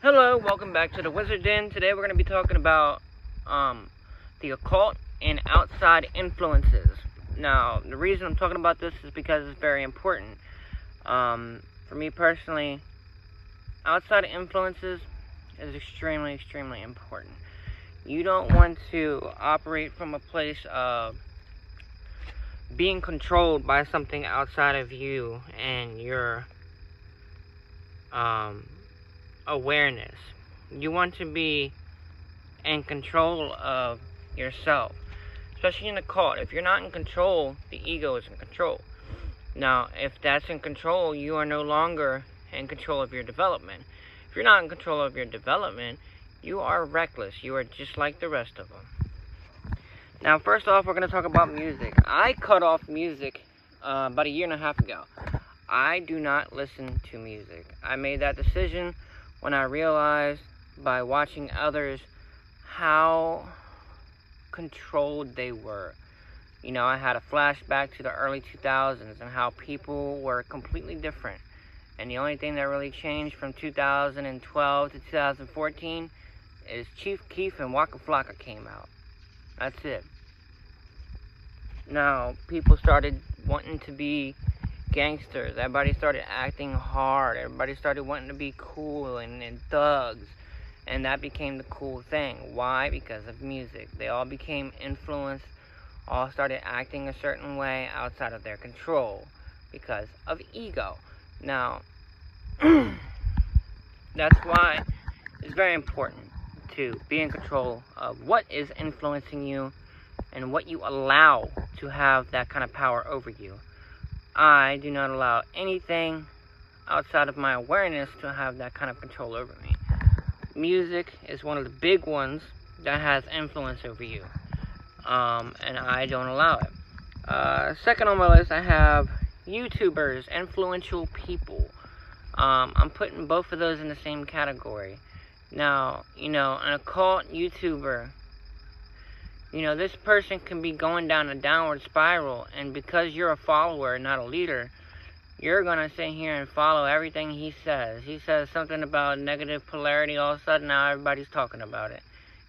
Hello, welcome back to the Wizard Den. Today we're going to be talking about the occult and outside influences. Now, the reason I'm talking about this is because it's very important. For me personally, outside influences is extremely, extremely important. You don't want to operate from a place of being controlled by something outside of you and your awareness. You want to be in control of yourself, especially in the cult. If you're not in control, the ego is in control. Now, if that's in control, you are no longer in control of your development. If you're not in control of your development, you are reckless. You are just like the rest of them. Now, first off, we're going to talk about music. I cut off music about a year and a half ago. I do not listen to music. I made that decision when I realized by watching others how controlled they were. You know, I had a flashback to the early 2000s and how people were completely different. And the only thing that really changed from 2012 to 2014 is Chief Keef and Waka Flocka came out. That's it. Now, people started wanting to be gangsters. Everybody started acting hard. Everybody started wanting to be cool and thugs. And that became the cool thing. Why? Because of music. They all became influenced, all started acting a certain way outside of their control because of ego. Now, that's why it's very important to be in control of what is influencing you and what you allow to have that kind of power over you. I do not allow anything outside of my awareness to have that kind of control over me. Music is one of the big ones that has influence over you, and I don't allow it. Second on my list, I have YouTubers, influential people. I'm putting both of those in the same category. Now, you know, an occult YouTuber, you know, this person can be going down a downward spiral, and because you're a follower, not a leader, you're going to sit here and follow everything he says. He says something about negative polarity, all of a sudden now everybody's talking about it.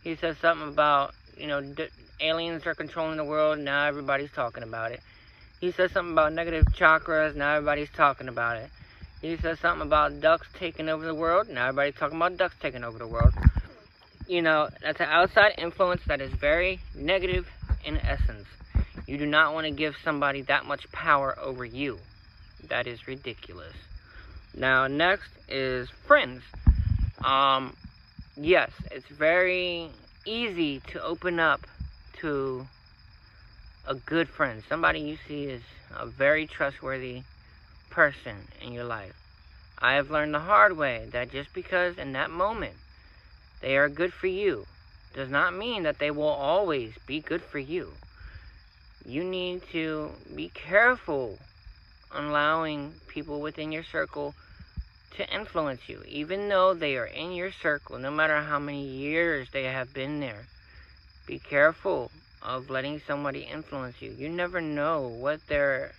He says something about, you know, aliens are controlling the world, now everybody's talking about it. He says something about negative chakras, now everybody's talking about it. He says something about ducks taking over the world, now everybody's talking about ducks taking over the world. You know, that's an outside influence that is very negative in essence. You do not want to give somebody that much power over you. That is ridiculous. Now, next is friends. Yes, it's very easy to open up to a good friend. Somebody you see is a very trustworthy person in your life. I have learned the hard way that just because in that moment they are good for you does not mean that they will always be good for you. You need to be careful allowing people within your circle to influence you. Even though they are in your circle, no matter how many years they have been there, be careful of letting somebody influence you. You never know what they're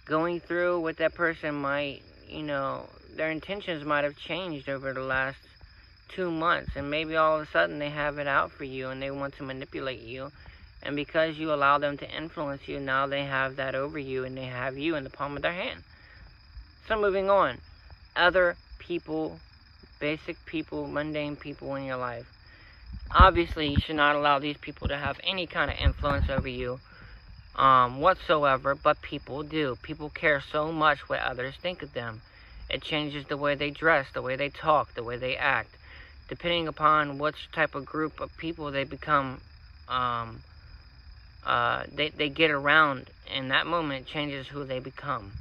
going through, what that person might, you know, their intentions might have changed over the last 2 months, and maybe all of a sudden they have it out for you and they want to manipulate you, and because you allow them to influence you, now they have that over you and they have you in the palm of their hand. So moving on, other people, basic people, mundane people in your life. Obviously you should not allow these people to have any kind of influence over you whatsoever, but people do. People care so much what others think of them. It changes the way they dress, the way they talk, the way they act. Depending upon which type of group of people they become, they get around, and that moment changes who they become.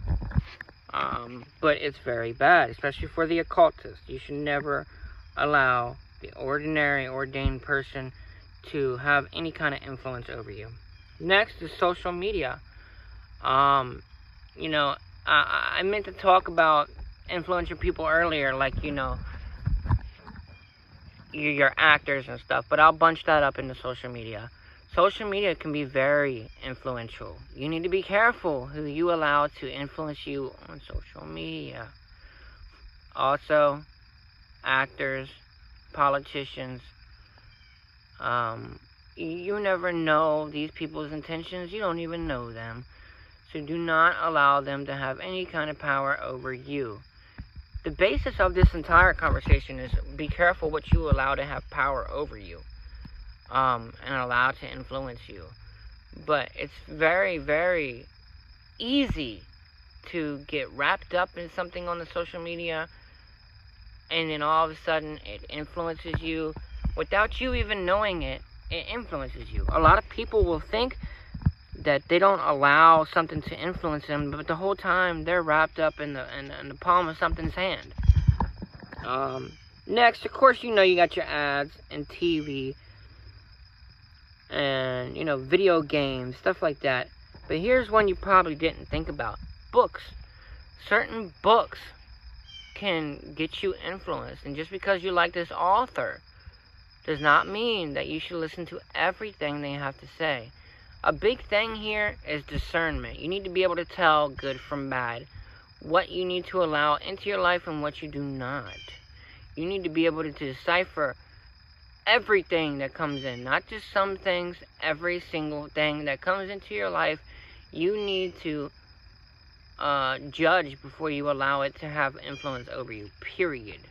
But it's very bad, especially for the occultist. You should never allow the ordinary, ordained person to have any kind of influence over you. Next is social media. You know, I meant to talk about influential people earlier, like, you know, your actors and stuff, but I'll bunch that up into social media. Social media can be very influential. You need to be careful who you allow to influence you on social media. Also, actors, politicians. You never know these people's intentions. You don't even know them. So do not allow them to have any kind of power over you. The basis of this entire conversation is be careful what you allow to have power over you, and allow to influence you. But it's very, very easy to get wrapped up in something on the social media, and then all of a sudden it influences you without you even knowing it. It influences you. A lot of people will think that they don't allow something to influence them, but the whole time they're wrapped up in the palm of something's hand. Next, of course, you got your ads and TV and video games, stuff like that. But here's one you probably didn't think about: books. Certain books can get you influenced, and just because you like this author does not mean that you should listen to everything they have to say. A big thing here is discernment. You need to be able to tell good from bad, what you need to allow into your life and what you do not. You need to be able to decipher everything that comes in, not just some things. Every single thing that comes into your life, you need to judge before you allow it to have influence over you, period.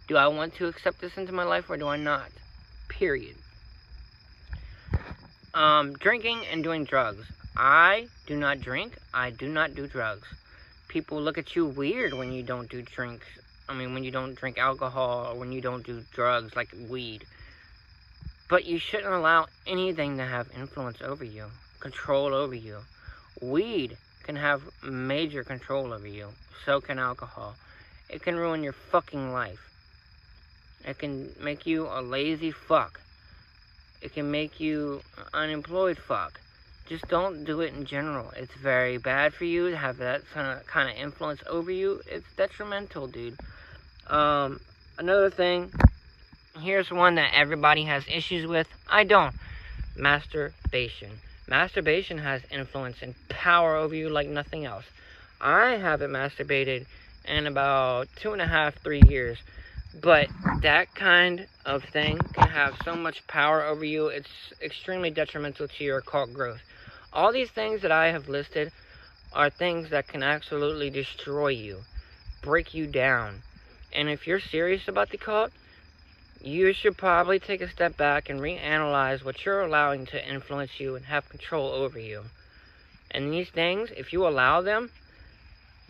Do I want to accept this into my life or do I not? Period. Drinking and doing drugs. I do not drink. I do not do drugs. People look at you weird when you don't do drinks. When you don't drink alcohol or when you don't do drugs like weed. But you shouldn't allow anything to have influence over you, control over you. Weed can have major control over you. So can alcohol. It can ruin your fucking life. It can make you a lazy fuck. It can make you an unemployed fuck. Just don't do it in general. It's very bad for you to have that kind of influence over you. It's detrimental, dude. Another thing, here's one that everybody has issues with. I don't. Masturbation. Masturbation has influence and power over you like nothing else. I haven't masturbated in about 2.5, 3 years. But that kind of thing can have so much power over you. It's extremely detrimental to your occult growth. All these things that I have listed are things that can absolutely destroy you, break you down. And if you're serious about the occult, you should probably take a step back and reanalyze what you're allowing to influence you and have control over you. And these things, if you allow them,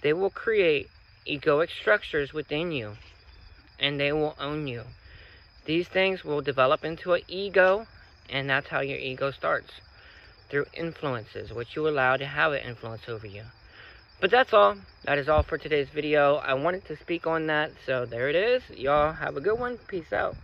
they will create egoic structures within you. And they will own you. These things will develop into an ego, and that's how your ego starts. Through influences, which you allow to have an influence over you. But that's all. That is all for today's video. I wanted to speak on that, so there it is. Y'all have a good one. Peace out.